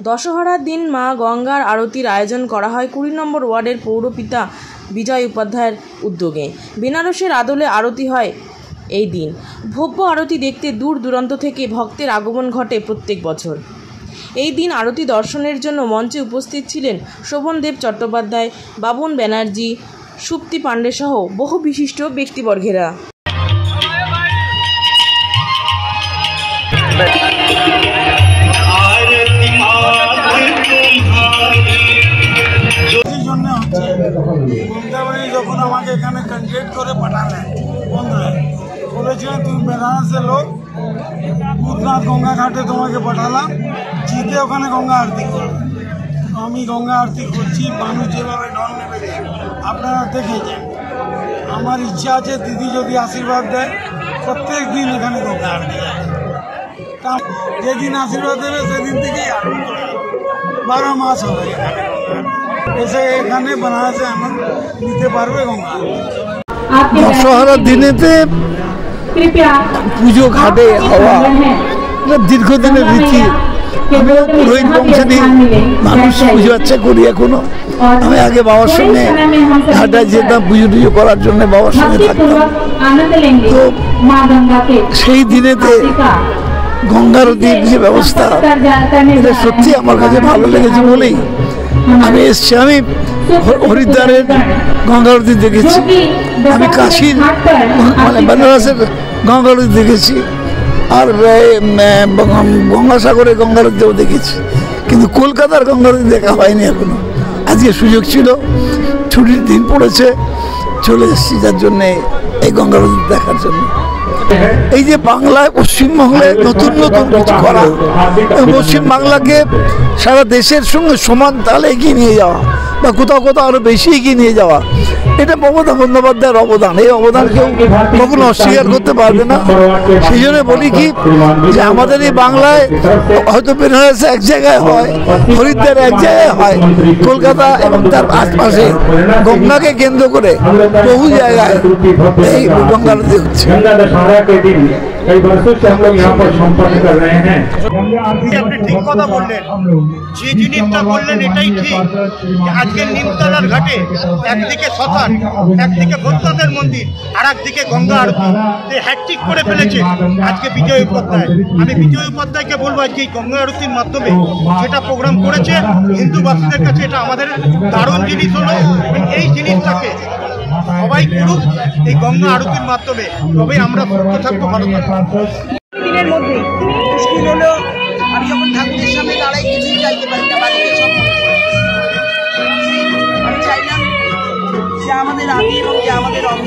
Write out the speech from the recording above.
দশহরার দিন মা গঙ্গার আরতির আয়োজন করা হয় ২০ নম্বর ওয়ার্ডের পৌরপিতা বিজয় উপাধ্যায়ের উদ্যোগে। বেনারসের আদলে আরতি হয় এই দিন। ভব্য আরতি দেখতে দূর দূরান্ত থেকে ভক্তের আগমন ঘটে প্রত্যেক বছর। এই দিন আরতি দর্শনের জন্য মঞ্চে উপস্থিত ছিলেন শোভনদেব চট্টোপাধ্যায়, বাবুন ব্যানার্জি, সুপ্তি পাণ্ডে সহ বহু বিশিষ্ট ব্যক্তিবর্গেরা। যখন আমাকে এখানে ক্যান্ডিডেট করে পাঠালেন বন্ধুরা বলেছিলেন তুমি বেনারসের লোক, ভূতনাথ গঙ্গা ঘাটে তোমাকে পাঠালাম, জিতে ওখানে গঙ্গা আরতি করবে। আমি গঙ্গা আরতি করছি, মানুষ যেভাবে ঢল নেবে আপনারা দেখেছেন। আমার ইচ্ছা আছে দিদি যদি আশীর্বাদ দেয় প্রত্যেক দিন এখানে গঙ্গা আরতি যাবে। যেদিন আশীর্বাদ দেবে সেদিন থেকেই আরম্ভ করে 12 মাস হবে এখানে এসে এখানে বেনারসে আনন্দ নিতে পারবে গঙ্গা। দশহরার দিনেতে পুজো ঘাটে হওয়া দীর্ঘদিনের রীতি। আমিও পুরোহিত বংশে মানুষ পুজো আচ্ছা করি এখনো। আমি আগে বাবার সঙ্গে ঘাটায় যেতাম পুজো টুজো করার জন্য, বাবার সঙ্গে থাকতাম। তো সেই দিনেতে গঙ্গারতির যে ব্যবস্থা, এটা সত্যি আমার কাছে ভালো লেগেছে বলেই আমি এসছি। আমি হরিদ্বারের গঙ্গারতি দেখেছি, আমি কাশীর মানে বেনারসের গঙ্গারতি দেখেছি, আর গঙ্গাসাগরের গঙ্গারতিও দেখেছি, কিন্তু কলকাতার গঙ্গারতি দেখা হয়নি এখনো। আজকে সুযোগ ছিল, ছুটির দিন পড়েছে, চলে এসেছি যার জন্যে এই গঙ্গারতি দেখার জন্য। এই যে বাংলায় পশ্চিমবঙ্গে নতুন নতুন কিছু করা, পশ্চিমবাংলাকে সারা দেশের সঙ্গে সমান তালে এগিয়ে নিয়ে যাওয়া বা কোথাও কোথাও আরো বেশি এগিয়ে নিয়ে যাওয়া, এটা মমতা বন্দ্যোপাধ্যায়ের অবদান। এই অবদান কেউ কখনো অস্বীকার করতে পারবে না। সেই জন্য বলি কি যে আমাদের এই বাংলায় হয়তো বেনারসে এক জায়গায় হয়, হরিদ্বারে এক জায়গায় হয়, কলকাতা এবং তার আশপাশে গঙ্গাকে কেন্দ্র করে বহু জায়গায় এই গঙ্গা আরতি হচ্ছে। আপনি ঠিক কথা বললেন, যে জিনিসটা বললেন এটাই ঠিক। আজকে নিমতলার ঘাটে একদিকে শ্মশান, একদিকে ভূতনাথের মন্দির, আর একদিকে গঙ্গা আরতি, হ্যাট্রিক করে ফেলেছে আজকে বিজয় উপাধ্যায়। আমি বিজয় উপাধ্যায়কে বলবো আজকে এই গঙ্গা আরতির মাধ্যমে যেটা প্রোগ্রাম করেছে হিন্দুবাসীদের কাছে এটা আমাদের দারুণ জিনিস হলো। এই জিনিসটাকে সবাই করুক এই গঙ্গা আরতির মাধ্যমে, তবে আমরা সুস্থ থাকবো, ভালো থাকবো। দিনের মধ্যে মুশকিল হলো আমি যখন ঠাকুরের সামনে দাঁড়াই কিছুই চাইতে পারি না, বাড়িতে সব আমি চাইলাম যে আমাদের আদি এবং যে আমাদের অঙ্গ